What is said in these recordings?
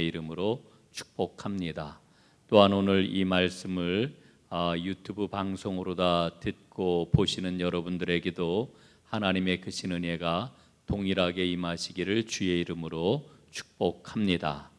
이름으로 축복합니다. 또한 오늘 이 말씀을 유튜브 방송으로 다 듣고 보시는 여러분들에게도 하나님의 크신 은혜가 동일하게 임하시기를 주의 이름으로 축복합니다.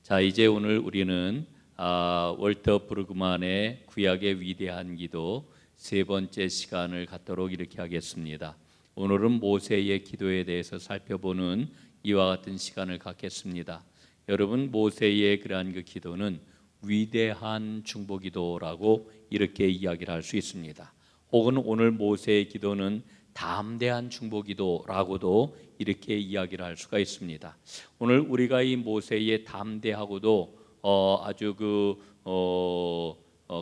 자, 이제 오늘 우리는 월터 브루그만의 구약의 위대한 기도 세 번째 시간을 갖도록 이렇게 하겠습니다. 오늘은 모세의 기도에 대해서 살펴보는 이와 같은 시간을 갖겠습니다. 여러분, 모세의 그러한 그 기도는 위대한 중보기도라고 이렇게 이야기를 할 수 있습니다. 혹은 오늘 모세의 기도는 담대한 중보기도라고도 이렇게 이야기를 할 수가 있습니다. 오늘 우리가 이 모세의 담대하고도 아주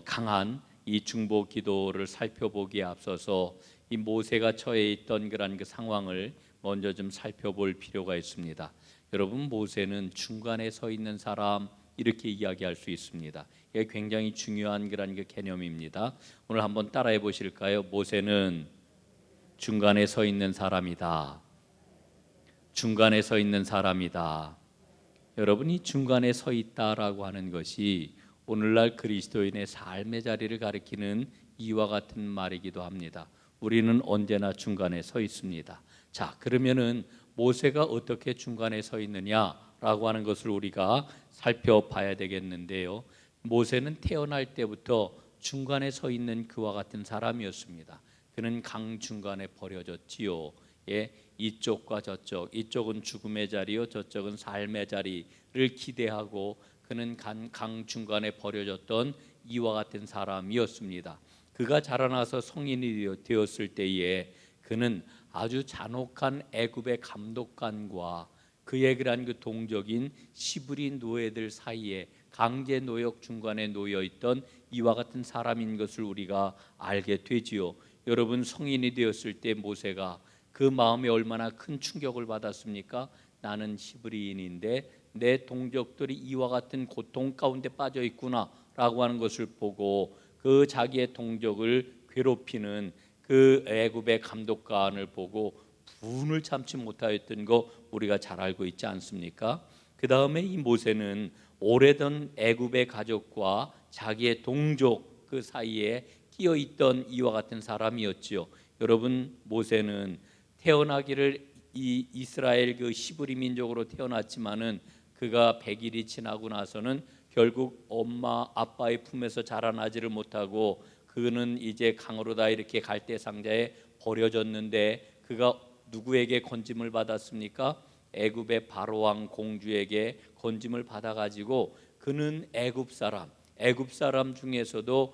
강한 이 중보기도를 살펴보기에 앞서서 이 모세가 처해 있던 그런 그 상황을 먼저 좀 살펴볼 필요가 있습니다. 여러분, 모세는 중간에 서 있는 사람 이렇게 이야기할 수 있습니다. 이게 굉장히 중요한 그런 그 개념입니다. 오늘 한번 따라해 보실까요? 모세는 중간에 서 있는 사람이다. 중간에 서 있는 사람이다. 여러분이 중간에 서 있다라고 하는 것이 오늘날 그리스도인의 삶의 자리를 가리키는 이와 같은 말이기도 합니다. 우리는 언제나 중간에 서 있습니다. 자, 그러면은 모세가 어떻게 중간에 서 있느냐라고 하는 것을 우리가 살펴봐야 되겠는데요. 모세는 태어날 때부터 중간에 서 있는 그와 같은 사람이었습니다. 그는 강 중간에 버려졌지요. 이쪽과 저쪽, 이쪽은 죽음의 자리요, 저쪽은 삶의 자리를 기대하고 그는 강 중간에 버려졌던 이와 같은 사람이었습니다. 그가 자라나서 성인이 되었을 때에 그는 아주 잔혹한 애굽의 감독관과 그의 그러한 그 동족인 시브리 노예들 사이에 강제 노역 중간에 놓여 있던 이와 같은 사람인 것을 우리가 알게 되지요. 여러분, 성인이 되었을 때 모세가 그 마음에 얼마나 큰 충격을 받았습니까? 나는 히브리인인데 내 동족들이 이와 같은 고통 가운데 빠져 있구나라고 하는 것을 보고 그 자기의 동족을 괴롭히는 그 애굽의 감독관을 보고 분을 참지 못하였던 거 우리가 잘 알고 있지 않습니까? 그 다음에 이 모세는 오래전 애굽의 가족과 자기의 동족 그 사이에 끼어 있던 이와 같은 사람이었지요. 여러분, 모세는 태어나기를 이 이스라엘 그 히브리 민족으로 태어났지만은 그가 100일이 지나고 나서는 결국 엄마 아빠의 품에서 자라나지를 못하고 그는 이제 강으로 다 이렇게 갈대 상자에 버려졌는데 그가 누구에게 건짐을 받았습니까? 애굽의 바로왕 공주에게 건짐을 받아가지고 그는 애굽 사람 중에서도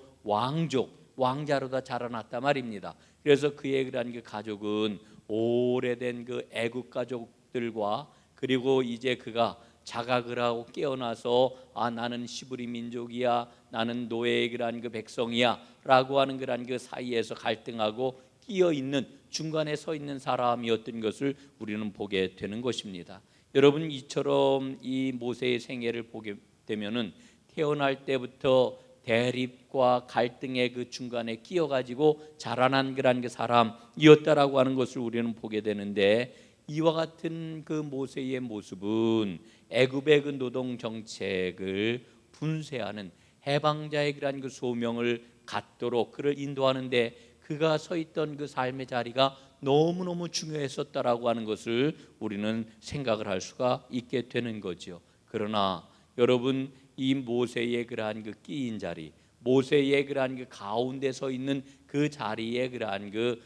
왕자로 다 자라났단 말입니다. 그래서 그의 그런 그 가족은 오래된 그 애굽 가족들과 그리고 이제 그가 자각을 하고 깨어나서 나는 시브리 민족이야, 나는 노예의 그런 그 백성이야 라고 하는 그런 그 사이에서 갈등하고 끼어 있는 중간에 서 있는 사람이었던 것을 우리는 보게 되는 것입니다. 여러분, 이처럼 이 모세의 생애를 보게 되면은 태어날 때부터 대립과 갈등의 그 중간에 끼어가지고 자라난 그런 그 사람이었다라고 하는 것을 우리는 보게 되는데, 이와 같은 그 모세의 모습은 애굽의 그 노동 정책을 분쇄하는 해방자의 그런 그 소명을 갖도록 그를 인도하는데 그가 서 있던 그 삶의 자리가 너무너무 중요했었다라고 하는 것을 우리는 생각을 할 수가 있게 되는 거죠. 그러나 여러분, 이 모세의 그러한 그 끼인 자리, 모세의 그러한 그 가운데 서 있는 그 자리에 그러한 그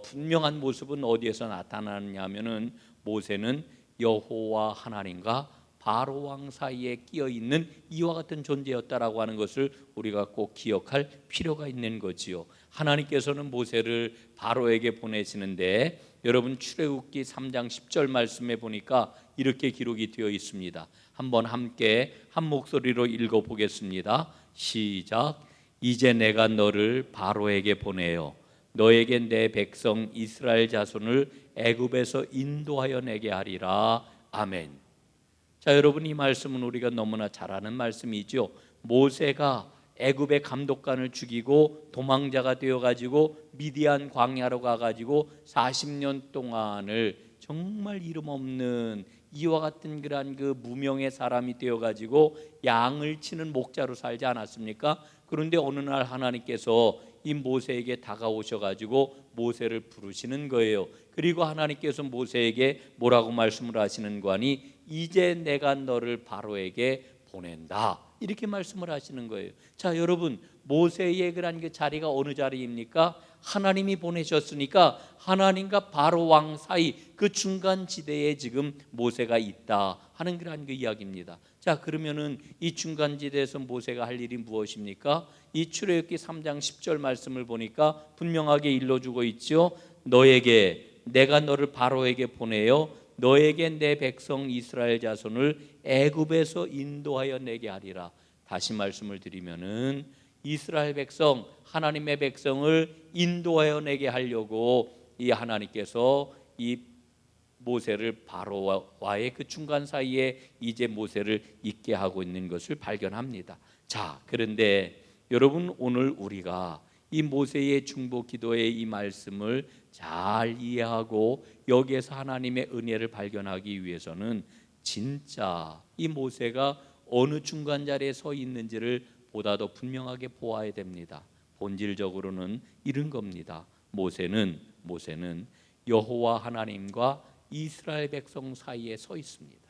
분명한 모습은 어디에서 나타나느냐면은 모세는 여호와 하나님과 바로 왕 사이에 끼어 있는 이와 같은 존재였다라고 하는 것을 우리가 꼭 기억할 필요가 있는 거지요. 하나님께서는 모세를 바로에게 보내시는데 여러분, 출애굽기 3장 10절 말씀에 보니까 이렇게 기록이 되어 있습니다. 한번 함께 한 목소리로 읽어 보겠습니다. 시작. 이제 내가 너를 바로에게 보내어 너에게 내 백성 이스라엘 자손을 애굽에서 인도하여 내게 하리라. 아멘. 자, 여러분, 이 말씀은 우리가 너무나 잘 아는 말씀이죠. 모세가 애굽의 감독관을 죽이고 도망자가 되어가지고 미디안 광야로 가가지고 40년 동안을 정말 이름 없는 이와 같은 그러한 그 무명의 사람이 되어가지고 양을 치는 목자로 살지 않았습니까? 그런데 어느 날 하나님께서 이 모세에게 다가오셔가지고 모세를 부르시는 거예요. 그리고 하나님께서 모세에게 뭐라고 말씀을 하시는 거니? 이제 내가 너를 바로에게 보낸다, 이렇게 말씀을 하시는 거예요. 자, 여러분, 모세의 그런 그 자리가 어느 자리입니까? 하나님이 보내셨으니까 하나님과 바로 왕 사이 그 중간 지대에 지금 모세가 있다 하는 그런 그 이야기입니다. 자, 그러면은 이 중간 지대에서 모세가 할 일이 무엇입니까? 이 출애굽기 3장 10절 말씀을 보니까 분명하게 일러주고 있죠. 너에게, 내가 너를 바로에게 보내요 너에게 내 백성 이스라엘 자손을 애굽에서 인도하여 내게 하리라. 다시 말씀을 드리면은 이스라엘 백성, 하나님의 백성을 인도하여 내게 하려고 이 하나님께서 이 모세를 바로와의 그 중간 사이에 이제 모세를 있게 하고 있는 것을 발견합니다. 자, 그런데 여러분, 오늘 우리가 이 모세의 중보 기도의 이 말씀을 잘 이해하고 여기에서 하나님의 은혜를 발견하기 위해서는 진짜 이 모세가 어느 중간 자리에 서 있는지를 보다 더 분명하게 보아야 됩니다. 본질적으로는 이런 겁니다. 모세는 여호와 하나님과 이스라엘 백성 사이에 서 있습니다.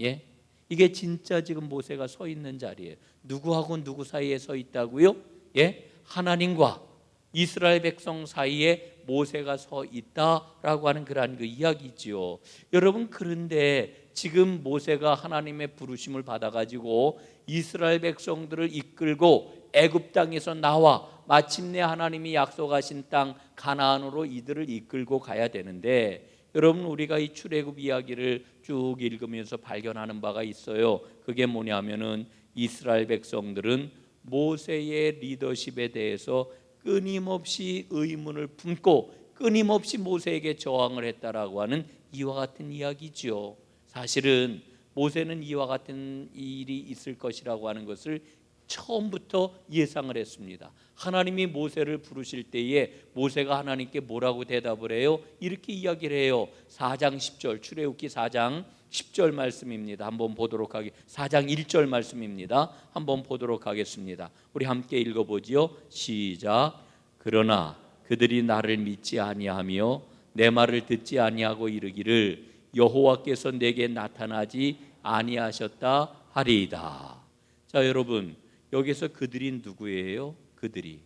예? 이게 진짜 지금 모세가 서 있는 자리예요. 누구하고 누구 사이에 서 있다고요? 예? 하나님과 이스라엘 백성 사이에 모세가 서 있다라고 하는 그러한 그 이야기지요. 여러분, 그런데 지금 모세가 하나님의 부르심을 받아가지고 이스라엘 백성들을 이끌고 애굽 땅에서 나와 마침내 하나님이 약속하신 땅 가나안으로 이들을 이끌고 가야 되는데, 여러분, 우리가 이 출애굽 이야기를 쭉 읽으면서 발견하는 바가 있어요. 그게 뭐냐면은 이스라엘 백성들은 모세의 리더십에 대해서 끊임없이 의문을 품고 끊임없이 모세에게 저항을 했다라고 하는 이와 같은 이야기죠. 사실은 모세는 이와 같은 일이 있을 것이라고 하는 것을 처음부터 예상을 했습니다. 하나님이 모세를 부르실 때에 모세가 하나님께 뭐라고 대답을 해요? 이렇게 이야기를 해요. 4장 10절, 출애굽기 4장 10절 말씀입니다. 한번 보도록 하겠습니다. 4장 1절 말씀입니다. 한번 보도록 하겠습니다. 우리 함께 읽어보지요. 시작. 그러나 그들이 나를 믿지 아니하며 내 말을 듣지 아니하고 이르기를 여호와께서 내게 나타나지 아니하셨다 하리이다. 자, 여러분, 여기서 그들이 누구예요? 그들이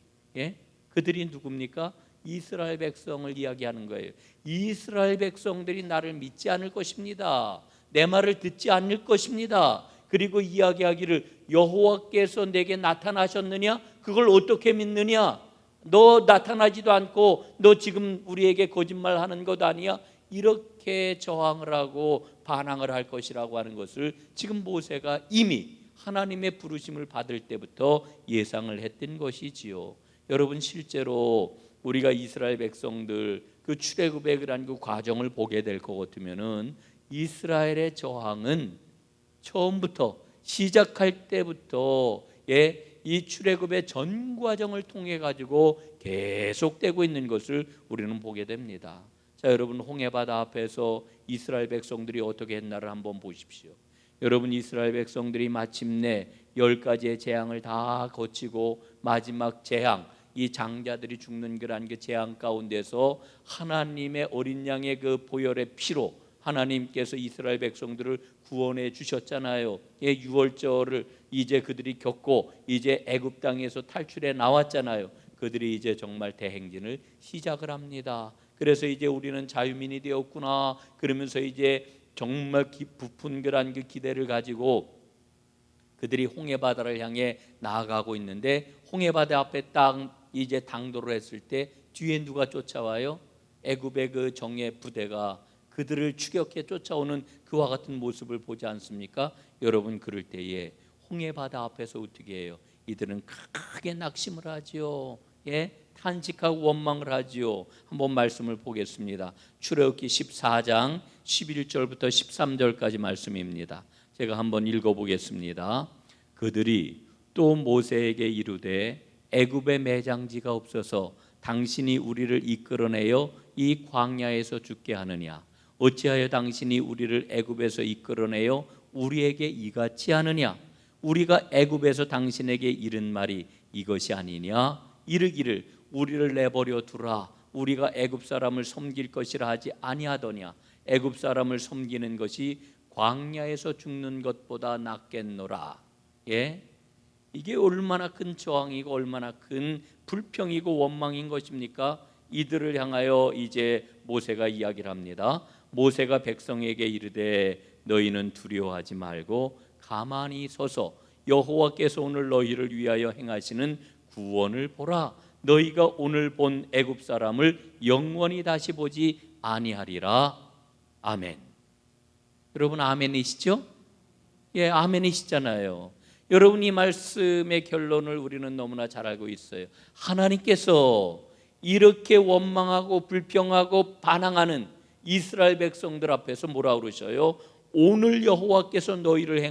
누굽니까? 이스라엘 백성을 이야기하는 거예요. 이스라엘 백성들이 나를 믿지 않을 것입니다. 내 말을 듣지 않을 것입니다. 그리고 이야기하기를 여호와께서 내게 나타나셨느냐? 그걸 어떻게 믿느냐? 너 나타나지도 않고 너 지금 우리에게 거짓말하는 것 아니야? 이렇게 저항을 하고 반항을 할 것이라고 하는 것을 지금 모세가 이미 하나님의 부르심을 받을 때부터 예상을 했던 것이지요. 여러분, 실제로 우리가 이스라엘 백성들 그 출애굽의 그 과정을 보게 될 것 같으면은 이스라엘의 저항은 처음부터 시작할 때부터 이 출애굽의 전 과정을 통해 가지고 계속되고 있는 것을 우리는 보게 됩니다. 자, 여러분, 홍해바다 앞에서 이스라엘 백성들이 어떻게 했나를 한번 보십시오. 여러분, 이스라엘 백성들이 마침내 10가지의 재앙을 다 거치고 마지막 재앙, 이 장자들이 죽는 그런 그 재앙 가운데서 하나님의 어린 양의 그 보혈의 피로 하나님께서 이스라엘 백성들을 구원해 주셨잖아요. 유월절을 이제 그들이 겪고 이제 애굽 땅에서 탈출해 나왔잖아요. 그들이 이제 정말 대행진을 시작을 합니다. 그래서 이제 우리는 자유민이 되었구나 그러면서 이제 정말 부푼 그런 그 기대를 가지고 그들이 홍해바다를 향해 나아가고 있는데, 홍해바다 앞에 딱 이제 당도를 했을 때 뒤에 누가 쫓아와요? 애굽의 그 정예 부대가 그들을 추격해 쫓아오는 그와 같은 모습을 보지 않습니까? 여러분, 그럴 때에 홍해바다 앞에서 어떻게 해요? 이들은 크게 낙심을 하지요. 탄식하고 원망을 하지요. 한번 말씀을 보겠습니다. 출애굽기 14장 11절부터 13절까지 말씀입니다. 제가 한번 읽어보겠습니다. 그들이 또 모세에게 이르되 애굽에 매장지가 없어서 당신이 우리를 이끌어내어 이 광야에서 죽게 하느냐? 어찌하여 당신이 우리를 애굽에서 이끌어내어 우리에게 이같지 않으냐? 우리가 애굽에서 당신에게 이른 말이 이것이 아니냐? 이르기를 우리를 내버려 두라. 우리가 애굽 사람을 섬길 것이라 하지 아니하더냐? 애굽 사람을 섬기는 것이 광야에서 죽는 것보다 낫겠노라. 예? 이게 얼마나 큰 저항이고 얼마나 큰 불평이고 원망인 것입니까? 이들을 향하여 이제 모세가 이야기를 합니다. 모세가 백성에게 이르되 너희는 두려워하지 말고 가만히 서서 여호와께서 오늘 너희를 위하여 행하시는 구원을 보라. 너희가 오늘 본 애굽 사람을 영원히 다시 보지 아니하리라. 아멘. 여러분 아멘이시죠? 예, 아멘이시잖아요. 여러분 이 말씀의 결론을 우리는 너무나 잘 알고 있어요. 하나님께서 이렇게 원망하고 불평하고 반항하는 이스라엘 백성들 앞에서 뭐라 그러셔요? 오늘 여호와께서 너희를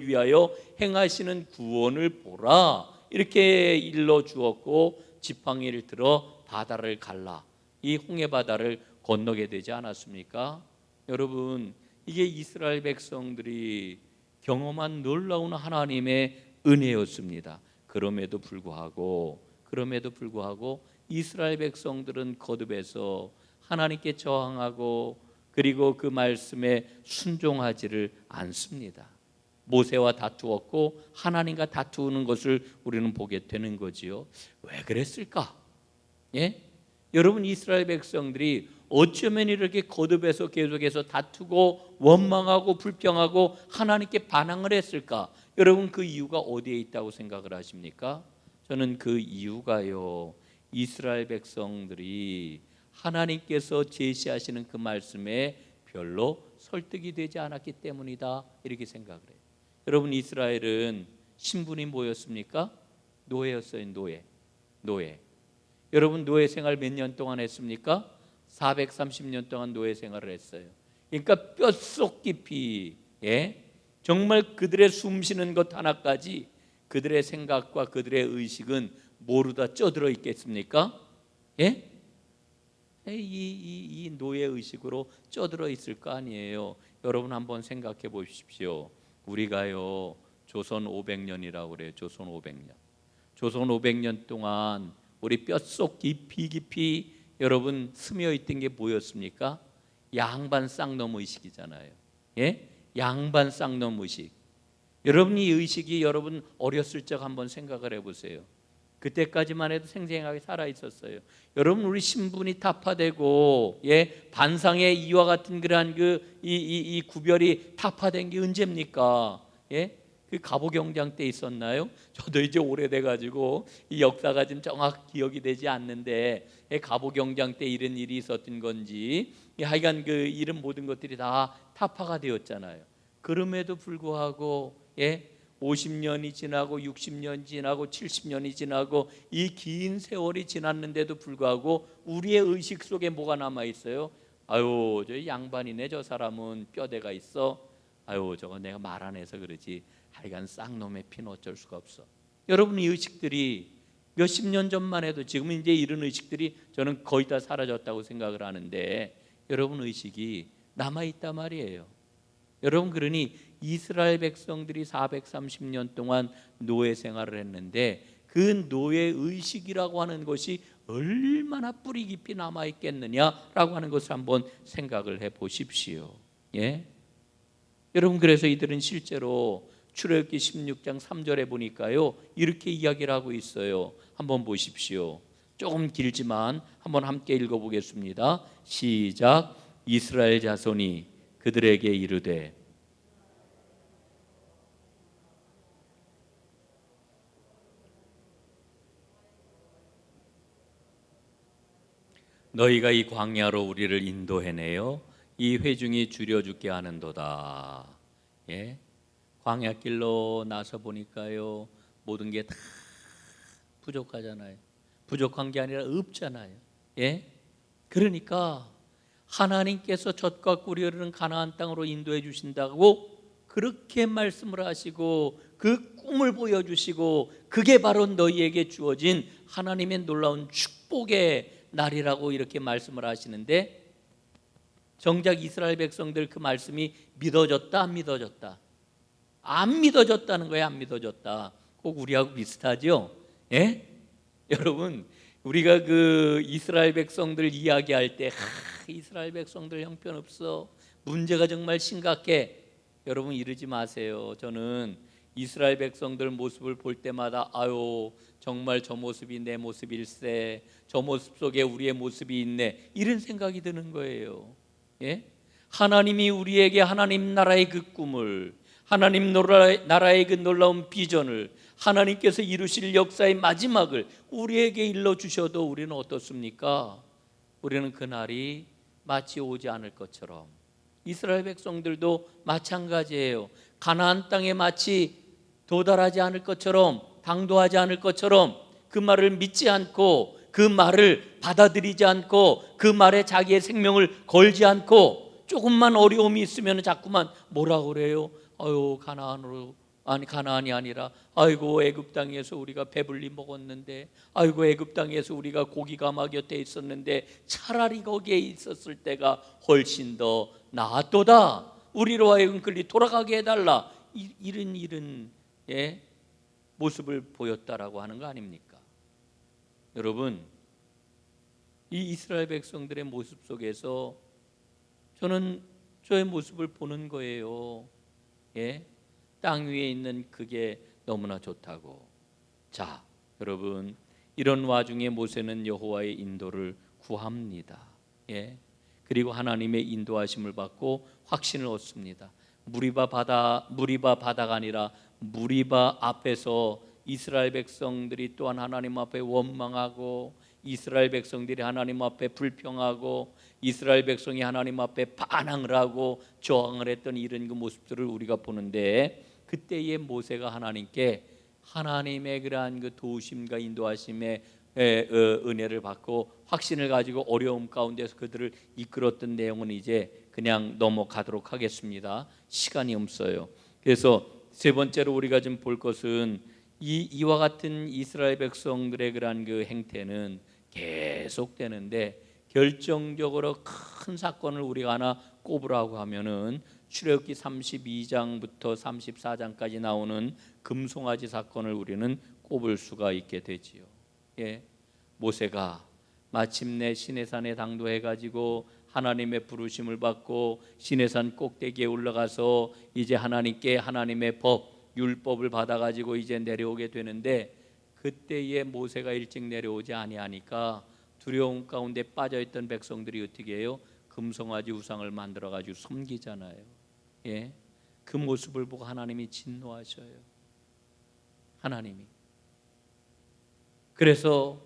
위하여 행하시는 구원을 보라. 이렇게 일러 주었고 지팡이를 들어 바다를 갈라. 이 홍해 바다를 건너게 되지 않았습니까? 여러분 이게 이스라엘 백성들이 경험한 놀라운 하나님의 은혜였습니다. 그럼에도 불구하고 이스라엘 백성들은 거듭해서 하나님께 저항하고 그리고 그 말씀에 순종하지를 않습니다. 모세와 다투었고 하나님과 다투는 것을 우리는 보게 되는 거지요. 왜 그랬을까? 예? 여러분 이스라엘 백성들이 어쩌면 이렇게 거듭해서 계속해서 다투고 원망하고 불평하고 하나님께 반항을 했을까? 여러분 그 이유가 어디에 있다고 생각을 하십니까? 저는 그 이유가요, 이스라엘 백성들이 하나님께서 제시하시는 그 말씀에 별로 설득이 되지 않았기 때문이다, 이렇게 생각을 해요. 여러분 이스라엘은 신분이 뭐였습니까? 노예였어요. 노예. 여러분 노예 생활 몇 년 동안 했습니까? 430년 동안 노예 생활을 했어요. 그러니까 뼛속 깊이, 예? 정말 그들의 숨쉬는 것 하나까지 그들의 생각과 그들의 의식은 모르다 쪄들어 있겠습니까? 예? 이 노예 의식으로 쪄들어 있을 거 아니에요. 여러분 한번 생각해 보십시오. 우리가요 조선 500년이라고 그래요. 조선 500년 동안 우리 뼛속 깊이 여러분 스며 있던 게 뭐였습니까? 양반 쌍놈 의식이잖아요. 예? 양반 쌍놈 의식. 여러분 이 의식이 여러분 어렸을 적 한번 생각을 해보세요. 그때까지만 해도 생생하게 살아 있었어요. 여러분 우리 신분이 타파되고, 예, 반상의 이와 같은 그러한 이 구별이 타파된 게 언제입니까? 예? 그 갑오경장 때 있었나요? 저도 이제 오래돼 가지고 이 역사가 지금 정확히 기억이 되지 않는데, 갑오경장 때 이런 일이 있었던 건지 하여간 그 이런 모든 것들이 다 타파가 되었잖아요. 그럼에도 불구하고, 예, 50년이 지나고 60년이 지나고 70년이 지나고 이 긴 세월이 지났는데도 불구하고 우리의 의식 속에 뭐가 남아 있어요? 아유, 저 양반이네, 저 사람은 뼈대가 있어. 아유, 저거 내가 말 안 해서 그러지. 하여간 쌍놈의 피는 어쩔 수가 없어. 여러분 이 의식들이 몇십 년 전만 해도, 지금 이제 이런 의식들이 저는 거의 다 사라졌다고 생각을 하는데, 여러분 의식이 남아 있단 말이에요. 여러분 그러니 이스라엘 백성들이 430년 동안 노예 생활을 했는데 그 노예 의식이라고 하는 것이 얼마나 뿌리 깊이 남아 있겠느냐라고 하는 것을 한번 생각을 해 보십시오. 예? 여러분 그래서 이들은 실제로 출애굽기 16장 3절에 보니까요 이렇게 이야기를 하고 있어요. 한번 보십시오. 조금 길지만 한번 함께 읽어보겠습니다. 시작. 이스라엘 자손이 그들에게 이르되 너희가 이 광야로 우리를 인도해내어 이 회중이 줄여 죽게 하는도다. 예? 광야길로 나서 보니까요 모든 게 다 부족하잖아요. 부족한 게 아니라 없잖아요. 예? 그러니까 하나님께서 젖과 꿀이 흐르는 가나안 땅으로 인도해 주신다고 그렇게 말씀을 하시고 그 꿈을 보여주시고 그게 바로 너희에게 주어진 하나님의 놀라운 축복의 날이라고 이렇게 말씀을 하시는데, 정작 이스라엘 백성들 그 말씀이 믿어졌다 안 믿어졌다? 안 믿어졌다는 거예요. 안 믿어졌다. 꼭 우리하고 비슷하죠? 예? 여러분, 우리가 그 이스라엘 백성들 이야기할 때 이스라엘 백성들 형편없어, 문제가 정말 심각해, 여러분 이러지 마세요. 저는 이스라엘 백성들 모습을 볼 때마다 아유, 정말 저 모습이 내 모습일세, 저 모습 속에 우리의 모습이 있네, 이런 생각이 드는 거예요. 예? 하나님이 우리에게 하나님 나라의 그 꿈을, 하나님 나라의 그 놀라운 비전을, 하나님께서 이루실 역사의 마지막을 우리에게 일러주셔도 우리는 어떻습니까? 우리는 그날이 마치 오지 않을 것처럼, 이스라엘 백성들도 마찬가지예요. 가나안 땅에 마치 도달하지 않을 것처럼, 당도하지 않을 것처럼 그 말을 믿지 않고, 그 말을 받아들이지 않고, 그 말에 자기의 생명을 걸지 않고, 조금만 어려움이 있으면 자꾸만 뭐라고 그래요? 아유, 가나안이 아니라 아이고 애굽 땅에서 우리가 배불리 먹었는데, 아이고 애굽 땅에서 우리가 고기가 막 곁에 있었는데 차라리 거기에 있었을 때가 훨씬 더 나았도다, 우리로 하여금 끌리 돌아가게 해달라, 이런 예? 모습을 보였다라고 하는 거 아닙니까? 여러분, 이 이스라엘 백성들의 모습 속에서 저는 저의 모습을 보는 거예요. 예? 땅 위에 있는 그게 너무나 좋다고. 자, 여러분, 이런 와중에 모세는 여호와의 인도를 구합니다. 예? 그리고 하나님의 인도하심을 받고 확신을 얻습니다. 무리바 바다가 아니라 무리바 앞에서 이스라엘 백성들이 또한 하나님 앞에 원망하고, 이스라엘 백성들이 하나님 앞에 불평하고, 이스라엘 백성이 하나님 앞에 반항을 하고 저항을 했던 이런 그 모습들을 우리가 보는데, 그때의 모세가 하나님께 하나님의 그러한 그 도우심과 인도하심의 은혜를 받고 확신을 가지고 어려움 가운데서 그들을 이끌었던 내용은 이제 그냥 넘어가도록 하겠습니다. 시간이 없어요. 그래서 세 번째로 우리가 좀 볼 것은 이와 같은 이스라엘 백성들의 그러한 그 행태는 계속되는데, 결정적으로 큰 사건을 우리가 하나 꼽으라고 하면은 출애굽기 32장부터 34장까지 나오는 금송아지 사건을 우리는 꼽을 수가 있게 되지요. 예, 모세가 마침내 시내산에 당도해가지고 하나님의 부르심을 받고 시내산 꼭대기에 올라가서 이제 하나님께 하나님의 법, 율법을 받아가지고 이제 내려오게 되는데, 그때에 모세가 일찍 내려오지 아니하니까 두려움 가운데 빠져있던 백성들이 어떻게 해요? 금송아지 우상을 만들어가지고 섬기잖아요. 예, 그 모습을 보고 하나님이 진노하셔요. 하나님이. 그래서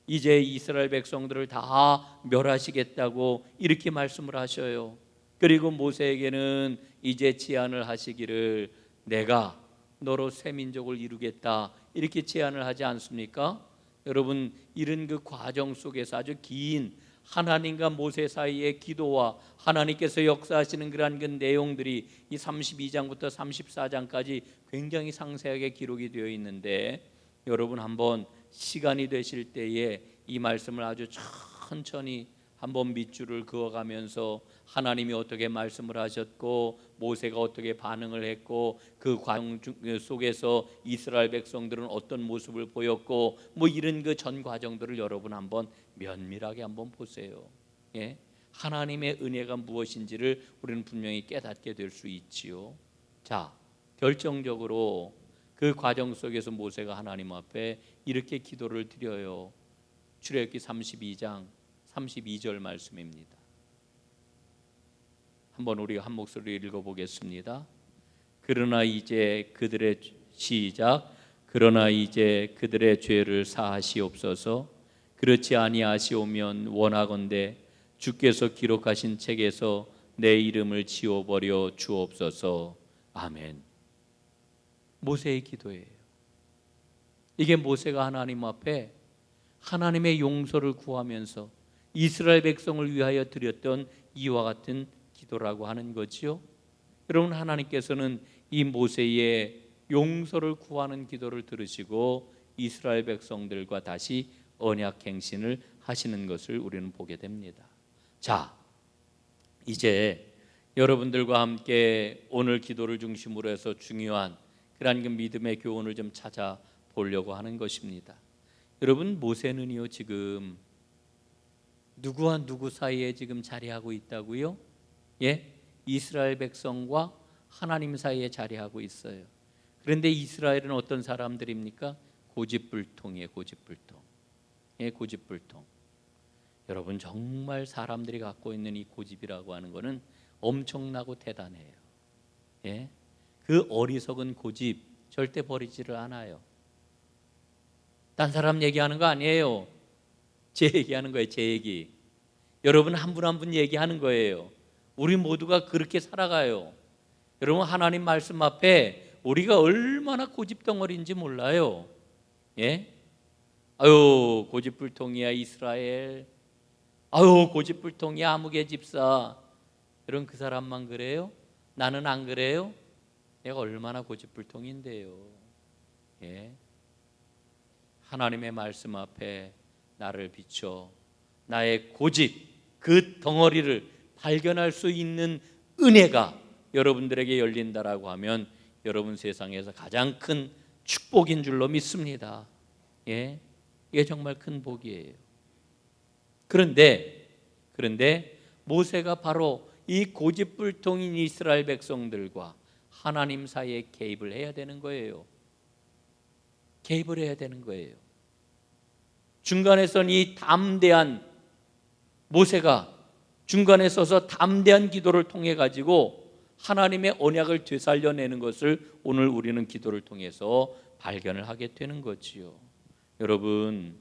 이제 이스라엘 백성들을 다 멸하시겠다고 이렇게 말씀을 하셔요. 그리고 모세에게는 이제 제안을 하시기를, 내가 너로 새 민족을 이루겠다, 이렇게 제안을 하지 않습니까? 여러분, 이런 그 과정 속에서 아주 긴 하나님과 모세 사이의 기도와 하나님께서 역사하시는 그러한 그 내용들이 이 32장부터 34장까지 굉장히 상세하게 기록이 되어 있는데, 여러분 한번 시간이 되실 때에 이 말씀을 아주 천천히 한번 밑줄을 그어가면서 하나님이 어떻게 말씀을 하셨고 모세가 어떻게 반응을 했고 그 과정 속에서 이스라엘 백성들은 어떤 모습을 보였고 뭐 이런 그 전 과정들을 여러분 한번 면밀하게 한번 보세요. 예? 하나님의 은혜가 무엇인지를 우리는 분명히 깨닫게 될 수 있지요. 자, 결정적으로 그 과정 속에서 모세가 하나님 앞에 이렇게 기도를 드려요. 출애굽기 32장 32절 말씀입니다. 한번 우리가 한 목소리로 읽어보겠습니다. 그러나 이제 그들의 죄를 사하시옵소서. 그렇지 아니하시오면 원하건대 주께서 기록하신 책에서 내 이름을 지워버려 주옵소서. 아멘. 모세의 기도예요. 이게 모세가 하나님 앞에 하나님의 용서를 구하면서 이스라엘 백성을 위하여 드렸던 이와 같은 기도라고 하는 거지요. 여러분, 하나님께서는 이 모세의 용서를 구하는 기도를 들으시고 이스라엘 백성들과 다시 언약 행신을 하시는 것을 우리는 보게 됩니다. 자, 이제 여러분들과 함께 오늘 기도를 중심으로 해서 중요한 그러한 그 믿음의 교훈을 좀 찾아보려고 하는 것입니다. 여러분, 모세는요 지금 누구와 누구 사이에 지금 자리하고 있다고요? 예? 이스라엘 백성과 하나님 사이에 자리하고 있어요. 그런데 이스라엘은 어떤 사람들입니까? 고집불통이에요. 고집불통. 예, 고집불통. 여러분, 정말 사람들이 갖고 있는 이 고집이라고 하는 것은 엄청나고 대단해요. 예? 그 어리석은 고집 절대 버리지를 않아요. 딴 사람 얘기하는 거 아니에요. 제 얘기하는 거예요. 제 얘기. 여러분 한 분 한 분 얘기하는 거예요. 우리 모두가 그렇게 살아가요. 여러분, 하나님 말씀 앞에 우리가 얼마나 고집덩어리인지 몰라요. 예? 아유, 고집불통이야 이스라엘. 아유, 고집불통이야 아무개 집사. 여러분, 그 사람만 그래요? 나는 안 그래요? 내가 얼마나 고집불통인데요. 예? 하나님의 말씀 앞에 나를 비춰 나의 고집, 그 덩어리를 발견할 수 있는 은혜가 여러분들에게 열린다라고 하면 여러분 세상에서 가장 큰 축복인 줄로 믿습니다. 예? 이게 정말 큰 복이에요. 그런데 모세가 바로 이 고집불통인 이스라엘 백성들과 하나님 사이에 개입을 해야 되는 거예요. 개입을 해야 되는 거예요. 중간에선 이 담대한 모세가 중간에 서서 담대한 기도를 통해 가지고 하나님의 언약을 되살려내는 것을 오늘 우리는 기도를 통해서 발견을 하게 되는 거지요. 여러분,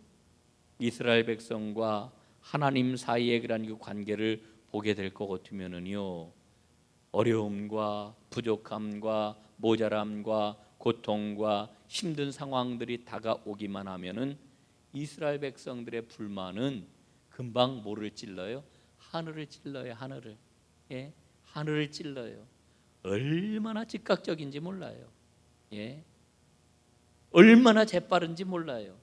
이스라엘 백성과 하나님 사이의 그런 그 관계를 보게 될 것 같으면은요, 어려움과 부족함과 모자람과 고통과 힘든 상황들이 다가오기만 하면은 이스라엘 백성들의 불만은 금방 뭐를 찔러요? 하늘을 찔러요. 하늘을. 예? 하늘을 찔러요. 얼마나 즉각적인지 몰라요. 예? 얼마나 재빠른지 몰라요.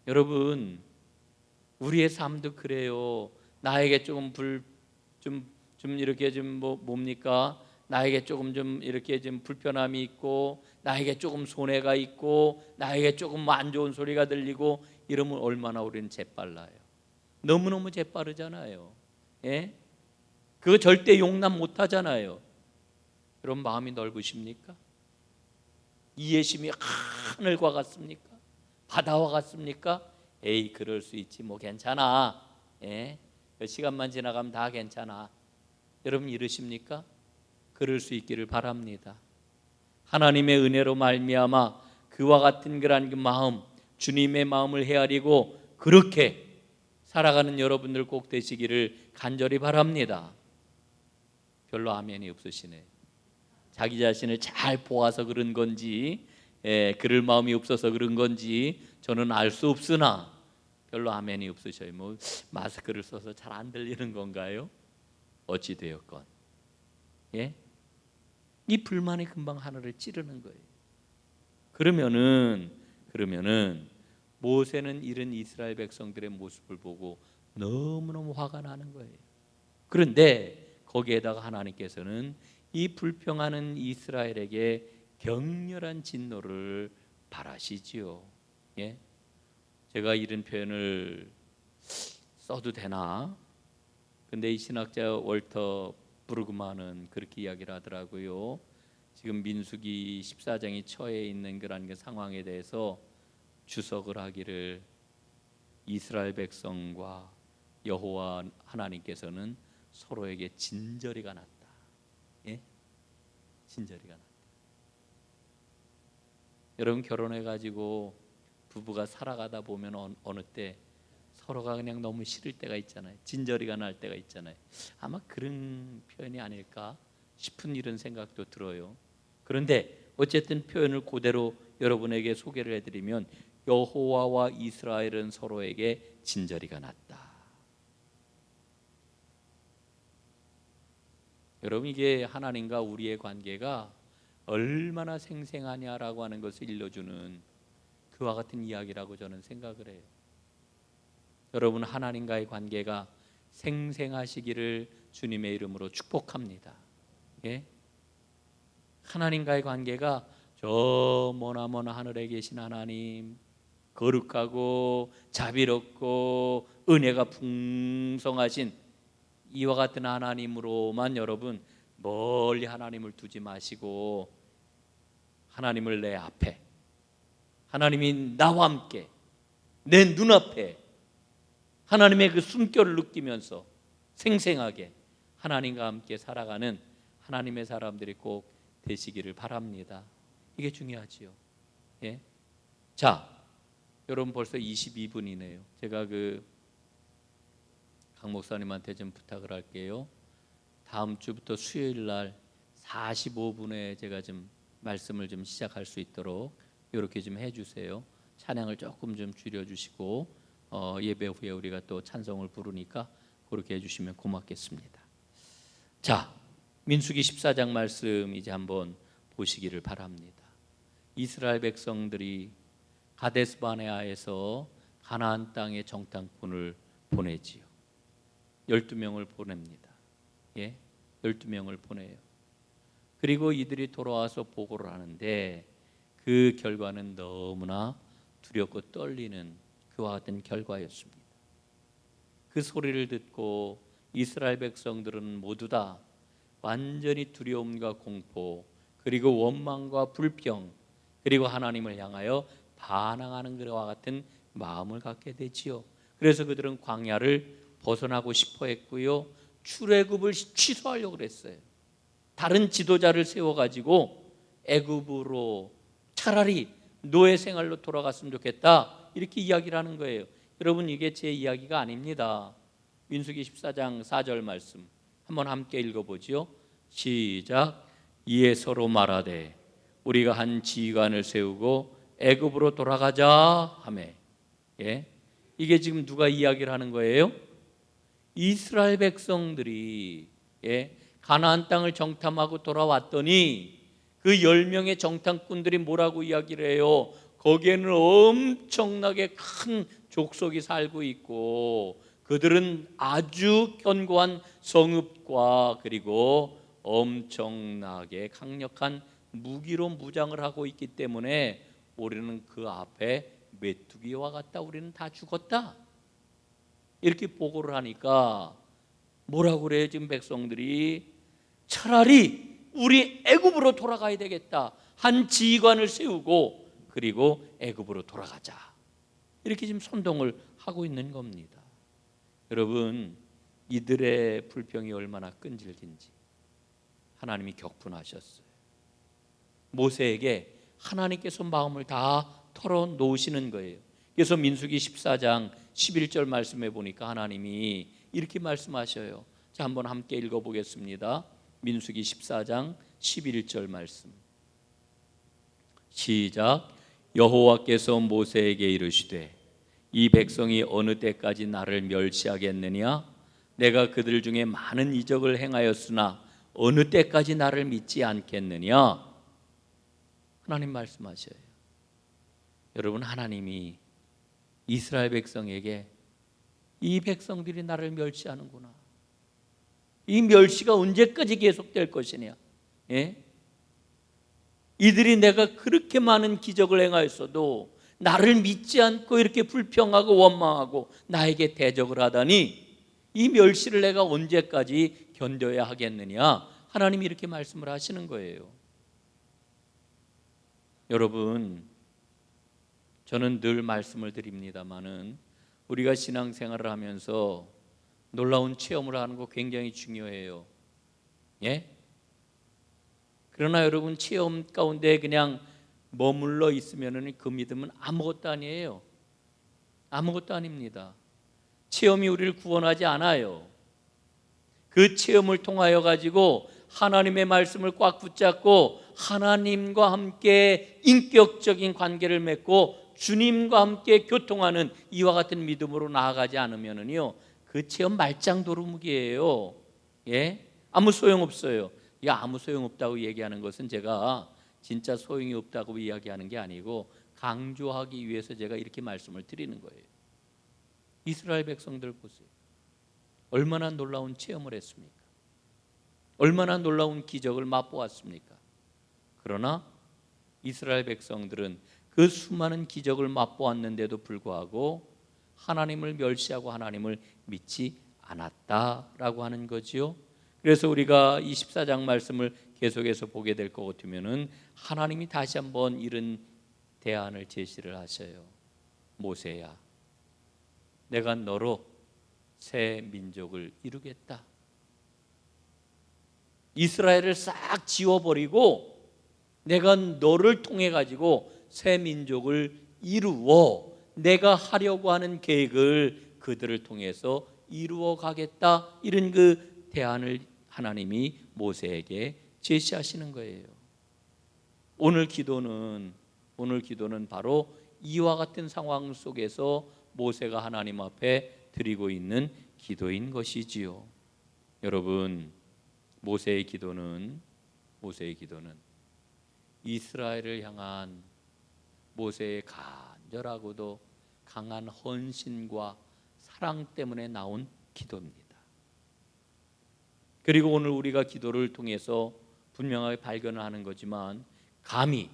여러분, 우리의 삶도 그래요. 나에게 조금 좀 이렇게 좀 뭡니까? 나에게 조금 좀 이렇게 좀 불편함이 있고, 나에게 조금 손해가 있고, 나에게 조금 안 좋은 소리가 들리고 이러면 얼마나 우리는 재빨라요. 너무너무 재빠르잖아요. 예? 그거 절대 용납 못 하잖아요. 여러분, 마음이 넓으십니까? 이해심이 하늘과 같습니까? 바다와 같습니까? 에이, 그럴 수 있지, 뭐 괜찮아. 예? 시간만 지나가면 다 괜찮아. 여러분, 이러십니까? 그럴 수 있기를 바랍니다. 하나님의 은혜로 말미암아 그와 같은 그런 그 마음, 주님의 마음을 헤아리고 그렇게 살아가는 여러분들 꼭 되시기를 간절히 바랍니다. 별로 아멘이 없으시네. 자기 자신을 잘 보아서 그런 건지, 그럴 마음이 없어서 그런 건지 저는 알 수 없으나 별로 아멘이 없으셔요. 뭐 마스크를 써서 잘 안 들리는 건가요? 어찌 되었건, 예? 이 불만이 금방 하늘을 찌르는 거예요. 그러면은 모세는 이런 이스라엘 백성들의 모습을 보고 너무너무 화가 나는 거예요. 그런데 거기에다가 하나님께서는 이 불평하는 이스라엘에게 격렬한 진노를 바라시지요. 예? 제가 이런 표현을 써도 되나? 근데 이 신학자 월터 브루그만은 그렇게 이야기를 하더라고요. 지금 민수기 14장이 처해 있는 그런 그 상황에 대해서 주석을 하기를, 이스라엘 백성과 여호와 하나님께서는 서로에게 진저리가 났다. 예? 진저리가 났다. 여러분, 결혼해 가지고 부부가 살아가다 보면 어느 때 서로가 그냥 너무 싫을 때가 있잖아요. 진저리가 날 때가 있잖아요. 아마 그런 표현이 아닐까 싶은 이런 생각도 들어요. 그런데 어쨌든 표현을 그대로 여러분에게 소개를 해드리면 여호와와 이스라엘은 서로에게 진저리가 났다. 여러분, 이게 하나님과 우리의 관계가 얼마나 생생하냐라고 하는 것을 일러주는 그와 같은 이야기라고 저는 생각을 해요. 여러분, 하나님과의 관계가 생생하시기를 주님의 이름으로 축복합니다. 예? 하나님과의 관계가 저 머나먼 하늘에 계신 하나님, 거룩하고 자비롭고 은혜가 풍성하신 이와 같은 하나님으로만 여러분 멀리 하나님을 두지 마시고 하나님을 내 앞에, 하나님이 나와 함께 내 눈앞에 하나님의 그 숨결을 느끼면서 생생하게 하나님과 함께 살아가는 하나님의 사람들이 꼭 되시기를 바랍니다. 이게 중요하지요. 예? 자, 여러분 벌써 22분이네요. 제가 강 목사님한테 좀 부탁을 할게요. 다음 주부터 수요일 날 45분에 제가 좀 말씀을 좀 시작할 수 있도록 이렇게 좀 해주세요. 찬양을 조금 좀 줄여주시고 예배 후에 우리가 또 찬송을 부르니까 그렇게 해주시면 고맙겠습니다. 자, 민수기 14장 말씀 이제 한번 보시기를 바랍니다. 이스라엘 백성들이 가데스 바네아에서 가나안 땅에 정탐꾼을 보내지요. 12명을 보냅니다. 예, 12명을 보내요. 그리고 이들이 돌아와서 보고를 하는데 그 결과는 너무나 두렵고 떨리는 그와 같은 결과였습니다. 그 소리를 듣고 이스라엘 백성들은 모두 다 완전히 두려움과 공포, 그리고 원망과 불평, 그리고 하나님을 향하여 반항하는 것과 같은 마음을 갖게 되지요. 그래서 그들은 광야를 벗어나고 싶어 했고요, 출애굽을 취소하려고 그랬어요. 다른 지도자를 세워가지고 애굽으로 차라리 노예 생활로 돌아갔으면 좋겠다, 이렇게 이야기를 하는 거예요. 여러분, 이게 제 이야기가 아닙니다. 민수기 14장 4절 말씀 한번 함께 읽어보지요. 시작. 이에 서로 말하되 우리가 한 지휘관을 세우고 애굽으로 돌아가자 하매. 예? 이게 지금 누가 이야기를 하는 거예요? 이스라엘 백성들이 가나안 땅을 정탐하고 돌아왔더니 그 10명의 정탐꾼들이 뭐라고 이야기를 해요? 거기에는 엄청나게 큰 족속이 살고 있고 그들은 아주 견고한 성읍과 그리고 엄청나게 강력한 무기로 무장을 하고 있기 때문에 우리는 그 앞에 메뚜기와 같다, 우리는 다 죽었다, 이렇게 보고를 하니까 뭐라고 그래요? 지금 백성들이 차라리 우리 애굽으로 돌아가야 되겠다, 한 지휘관을 세우고 그리고 애굽으로 돌아가자, 이렇게 지금 선동을 하고 있는 겁니다. 여러분, 이들의 불평이 얼마나 끈질긴지 하나님이 격분하셨어요. 모세에게 하나님께서 마음을 다 털어놓으시는 거예요. 그래서 민수기 14장 11절 말씀해 보니까 하나님이 이렇게 말씀하셔요. 자, 한번 함께 읽어보겠습니다. 민수기 14장 11절 말씀 시작. 여호와께서 모세에게 이르시되 이 백성이 어느 때까지 나를 멸시하겠느냐? 내가 그들 중에 많은 이적을 행하였으나 어느 때까지 나를 믿지 않겠느냐? 하나님 말씀하셔요. 여러분, 하나님이 이스라엘 백성에게 이 백성들이 나를 멸시하는구나, 이 멸시가 언제까지 계속될 것이냐, 예? 이들이 내가 그렇게 많은 기적을 행하였어도 나를 믿지 않고 이렇게 불평하고 원망하고 나에게 대적을 하다니 이 멸시를 내가 언제까지 견뎌야 하겠느냐, 하나님이 이렇게 말씀을 하시는 거예요. 여러분, 저는 늘 말씀을 드립니다마는 우리가 신앙생활을 하면서 놀라운 체험을 하는 거 굉장히 중요해요. 예? 그러나 여러분, 체험 가운데 그냥 머물러 있으면 그 믿음은 아무것도 아니에요. 아무것도 아닙니다. 체험이 우리를 구원하지 않아요. 그 체험을 통하여 가지고 하나님의 말씀을 꽉 붙잡고 하나님과 함께 인격적인 관계를 맺고 주님과 함께 교통하는 이와 같은 믿음으로 나아가지 않으면은요, 그 체험 말짱 도루묵이에요. 예? 아무 소용없어요. 아무 소용없다고 얘기하는 것은 제가 진짜 소용이 없다고 이야기하는 게 아니고 강조하기 위해서 제가 이렇게 말씀을 드리는 거예요. 이스라엘 백성들 보세요. 얼마나 놀라운 체험을 했습니까? 얼마나 놀라운 기적을 맛보았습니까? 그러나 이스라엘 백성들은 그 수많은 기적을 맛보았는데도 불구하고 하나님을 멸시하고 하나님을 믿지 않았다라고 하는 거지요. 그래서 우리가 24장 말씀을 계속해서 보게 될 것 같으면은 하나님이 다시 한번 이런 대안을 제시를 하셔요. 모세야, 내가 너로 새 민족을 이루겠다. 이스라엘을 싹 지워버리고 내가 너를 통해 가지고 새 민족을 이루어 내가 하려고 하는 계획을 그들을 통해서 이루어 가겠다. 이런 그 대안을 하나님이 모세에게 제시하시는 거예요. 오늘 기도는 바로 이와 같은 상황 속에서 모세가 하나님 앞에 드리고 있는 기도인 것이지요. 여러분, 모세의 기도는 이스라엘을 향한 모세의 간절하고도 강한 헌신과 사랑 때문에 나온 기도입니다. 그리고 오늘 우리가 기도를 통해서 분명하게 발견하는 거지만 감히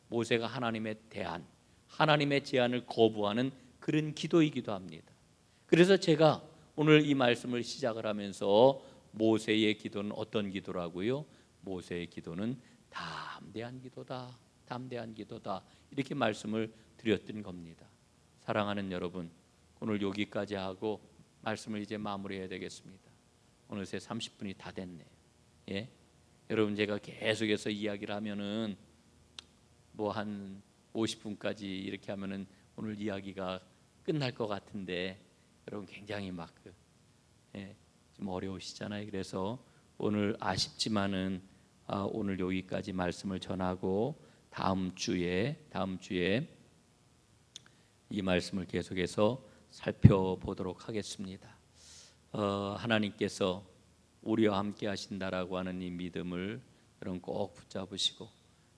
모세가 하나님의 대안, 하나님의 제안을 거부하는 그런 기도이기도 합니다. 그래서 제가 오늘 이 말씀을 시작을 하면서 모세의 기도는 어떤 기도라고요? 모세의 기도는 담대한 기도다. 담대한 기도다. 이렇게 말씀을 드렸던 겁니다. 사랑하는 여러분, 오늘 여기까지 하고 말씀을 이제 마무리해야 되겠습니다. 어느새 30분이 다 됐네요. 예? 여러분, 제가 계속해서 이야기를 하면은 뭐 한 50분까지 이렇게 하면은 오늘 이야기가 끝날 것 같은데 여러분 굉장히 막 좀 어려우시잖아요. 그래서 오늘 아쉽지만은 오늘 여기까지 말씀을 전하고 다음 주에 이 말씀을 계속해서 살펴보도록 하겠습니다. 하나님께서 우리와 함께 하신다라고 하는 이 믿음을 여러분 꼭 붙잡으시고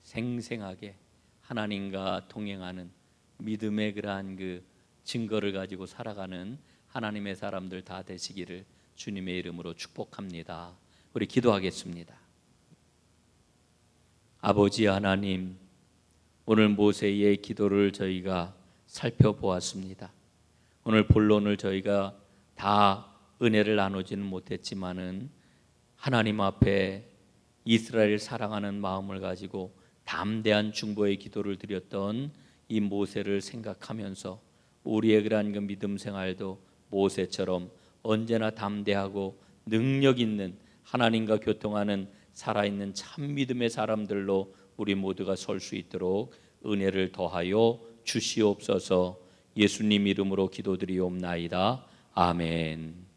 생생하게 하나님과 동행하는 믿음의 그러한 그 증거를 가지고 살아가는 하나님의 사람들 다 되시기를 주님의 이름으로 축복합니다. 우리 기도하겠습니다. 아버지 하나님, 오늘 모세의 기도를 저희가 살펴보았습니다. 오늘 본론을 저희가 다 은혜를 나누지는 못했지만은 하나님 앞에 이스라엘을 사랑하는 마음을 가지고 담대한 중보의 기도를 드렸던 이 모세를 생각하면서 우리의 그러한 그 믿음 생활도 모세처럼 언제나 담대하고 능력 있는 하나님과 교통하는 살아있는 참 믿음의 사람들로 우리 모두가 설 수 있도록 은혜를 더하여 주시옵소서. 예수님 이름으로 기도드리옵나이다. 아멘.